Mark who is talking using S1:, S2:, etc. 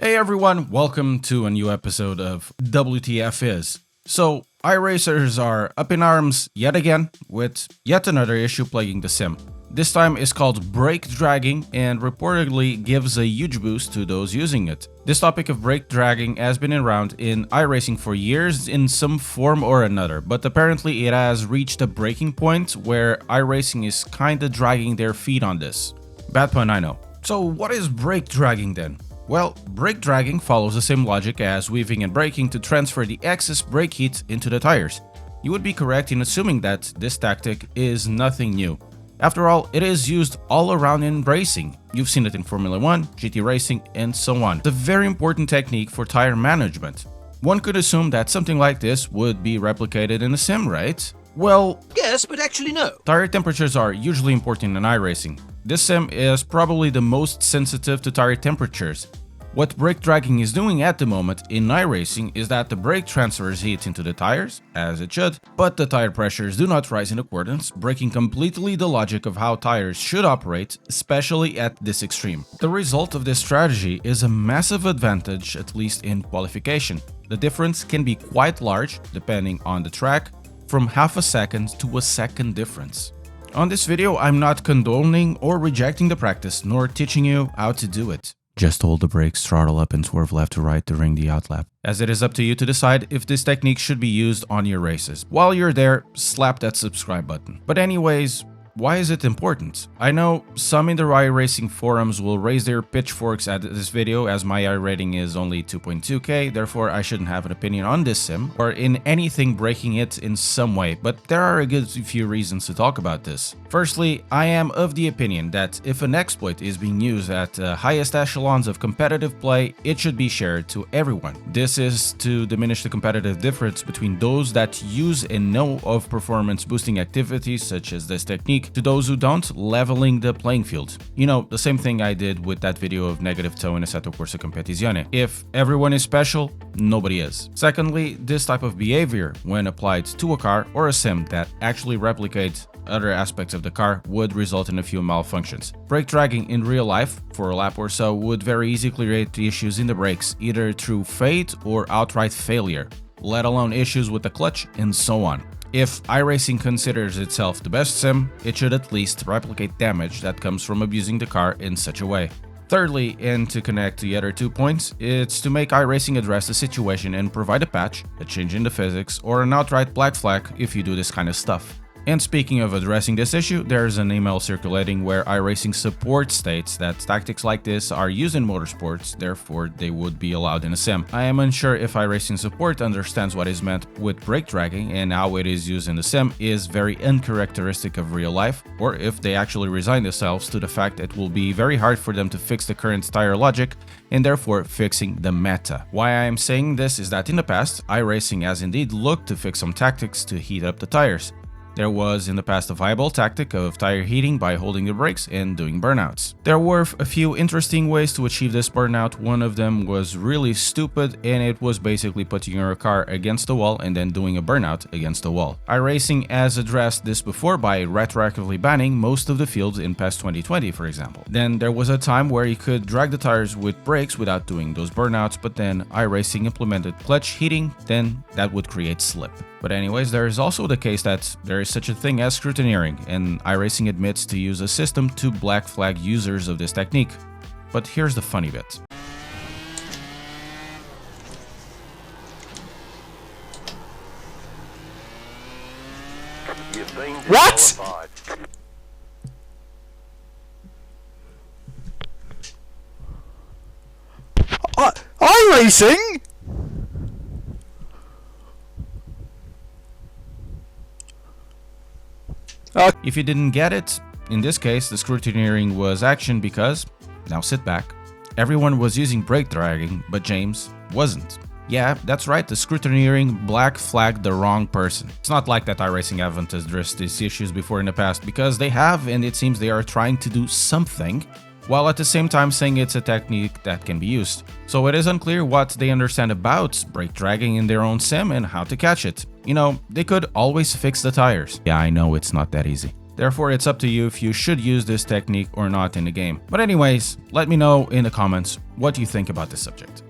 S1: Hey everyone, welcome to a new episode of WTF is. So, iRacers are up in arms yet again with yet another issue plaguing the sim. This time is called brake dragging and reportedly gives a huge boost to those using it. This topic of brake dragging has been around in iRacing for years in some form or another, but apparently it has reached a breaking point where iRacing is kinda dragging their feet on this. Bad pun, I know. So what is brake dragging then? Well, brake dragging follows the same logic as weaving and braking to transfer the excess brake heat into the tires. You would be correct in assuming that this tactic is nothing new. After all, it is used all around in racing. You've seen it in Formula 1, GT racing, and so on. It's a very important technique for tire management. One could assume that something like this would be replicated in a sim, right? Well,
S2: yes, but actually no.
S1: Tire temperatures are usually important in iRacing. This sim is probably the most sensitive to tire temperatures. What brake dragging is doing at the moment in iRacing is that the brake transfers heat into the tires, as it should, but the tire pressures do not rise in accordance, breaking completely the logic of how tires should operate, especially at this extreme. The result of this strategy is a massive advantage, at least in qualification. The difference can be quite large, depending on the track, from half a second to a second difference. On this video, I'm not condoning or rejecting the practice, nor teaching you how to do it. Just hold the brakes, throttle up, and swerve left to right during the outlap, as it is up to you to decide if this technique should be used on your races. While you're there, slap that subscribe button. But anyways, why is it important? I know some in the iRacing forums will raise their pitchforks at this video as my iRating is only 2.2k, therefore I shouldn't have an opinion on this sim or in anything breaking it in some way, but there are a good few reasons to talk about this. Firstly, I am of the opinion that if an exploit is being used at the highest echelons of competitive play, it should be shared to everyone. This is to diminish the competitive difference between those that use and know of performance boosting activities such as this technique to those who don't, leveling the playing field. You know, the same thing I did with that video of negative toe in Assetto Corsa Competizione. If everyone is special, nobody is. Secondly, this type of behavior, when applied to a car or a sim that actually replicates other aspects of the car, would result in a few malfunctions. Brake dragging in real life, for a lap or so, would very easily create issues in the brakes, either through fade or outright failure, let alone issues with the clutch and so on. If iRacing considers itself the best sim, it should at least replicate damage that comes from abusing the car in such a way. Thirdly, and to connect the other 2 points, it's to make iRacing address the situation and provide a patch, a change in the physics, or an outright black flag if you do this kind of stuff. And speaking of addressing this issue, there's an email circulating where iRacing support states that tactics like this are used in motorsports, therefore they would be allowed in a sim. I am unsure if iRacing support understands what is meant with brake dragging and how it is used in the sim is very uncharacteristic of real life, or if they actually resign themselves to the fact that it will be very hard for them to fix the current tire logic and therefore fixing the meta. Why I am saying this is that in the past, iRacing has indeed looked to fix some tactics to heat up the tires. There was in the past a viable tactic of tire heating by holding the brakes and doing burnouts. There were a few interesting ways to achieve this burnout. One of them was really stupid and it was basically putting your car against the wall and then doing a burnout against the wall. iRacing has addressed this before by retroactively banning most of the fields in PES 2020, for example. Then there was a time where you could drag the tires with brakes without doing those burnouts, but then iRacing implemented clutch heating, then that would create slip. But anyways, there is also the case that there is such a thing as scrutineering, and iRacing admits to use a system to black flag users of this technique. But here's the funny bit.
S3: What? iRacing?
S1: If you didn't get it, in this case the scrutineering was action because, now sit back, everyone was using brake dragging, but James wasn't. Yeah, that's right, the scrutineering black flagged the wrong person. It's not like that iRacing haven't addressed these issues before in the past, because they have, and it seems they are trying to do something, while at the same time saying it's a technique that can be used. So it is unclear what they understand about brake dragging in their own sim and how to catch it. You know, they could always fix the tires. Yeah, I know it's not that easy. Therefore, it's up to you if you should use this technique or not in the game. But anyways, let me know in the comments what you think about this subject.